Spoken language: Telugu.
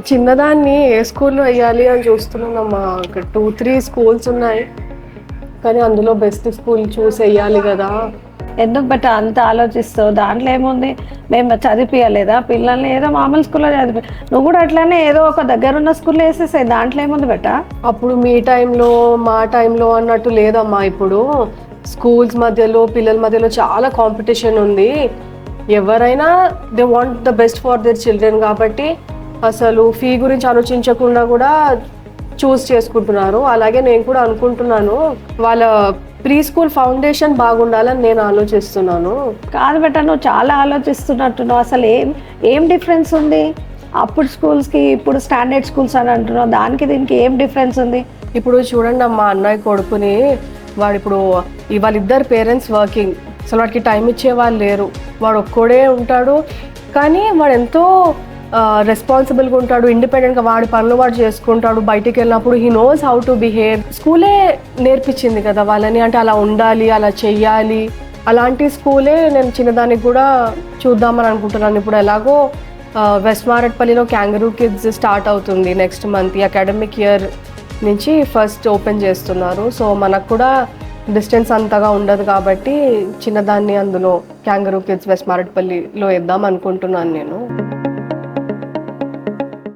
చిన్నదాన్ని ఏ స్కూల్లో వేయాలి అని చూస్తున్నానమ్మా. ఇక్కడ 2-3 స్కూల్స్ ఉన్నాయి, కానీ అందులో బెస్ట్ స్కూల్ చూసి వేయాలి కదా. ఎందుకు బట్ అంత ఆలోచిస్తావు? దాంట్లో ఏముంది, మేము చదివించలేదా పిల్లల్ని? ఏదో మామూలు స్కూల్లో చదివి, నువ్వు కూడా అట్లానే ఏదో ఒక దగ్గర ఉన్న స్కూల్లో వేసేసాయి. దాంట్లో ఏముంది బెట్ట? అప్పుడు మీ టైంలో మా టైంలో అన్నట్టు లేదమ్మా. ఇప్పుడు స్కూల్స్ మధ్యలో పిల్లల మధ్యలో చాలా కాంపిటీషన్ ఉంది. ఎవరైనా they want the best for their children కాబట్టి అసలు ఫీ గురించి ఆలోచించకుండా కూడా చూస్ చేసుకుంటున్నారు. అలాగే నేను కూడా అనుకుంటున్నాను వాళ్ళ ప్రీ స్కూల్ ఫౌండేషన్ బాగుండాలని నేను ఆలోచిస్తున్నాను. కాదు బెట్ట, నువ్వు చాలా ఆలోచిస్తున్నట్టున్నావు. అసలు ఏం డిఫరెన్స్ ఉంది అప్పుడు స్కూల్స్కి ఇప్పుడు స్టాండర్డ్ స్కూల్స్ అని అంటున్నావు? దానికి దీనికి ఏం డిఫరెన్స్ ఉంది? ఇప్పుడు చూడండి అమ్మా, అన్నయ్య కొడుకుని వాడు ఇప్పుడు వాళ్ళిద్దరు పేరెంట్స్ వర్కింగ్, అసలు వాడికి టైం ఇచ్చే వాళ్ళు లేరు. వాడు ఒక్కడే ఉంటాడు, కానీ వాడు ఎంతో రెస్పాన్సిబుల్గా ఉంటాడు, ఇండిపెండెంట్గా వాడి పనులు వాడు చేసుకుంటాడు. బయటికి వెళ్ళినప్పుడు he knows how to behave. స్కూలే నేర్పించింది కదా వాళ్ళని, అంటే అలా ఉండాలి, అలా చెయ్యాలి. అలాంటి స్కూలే నేను చిన్నదానికి కూడా చూద్దామని అనుకుంటున్నాను. ఇప్పుడు ఎలాగో వెస్ట్ మారట్పల్లిలో క్యాంగరూ కిడ్స్ స్టార్ట్ అవుతుంది నెక్స్ట్ మంత్. ఈ అకాడమిక్ ఇయర్ నుంచి ఫస్ట్ ఓపెన్ చేస్తున్నారు. సో మనకు కూడా డిస్టెన్స్ అంతగా ఉండదు కాబట్టి చిన్నదాన్ని అందులో క్యాంగరూ కిడ్స్ వెస్ట్ మారట్పల్లిలో వేద్దాం అనుకుంటున్నాను నేను.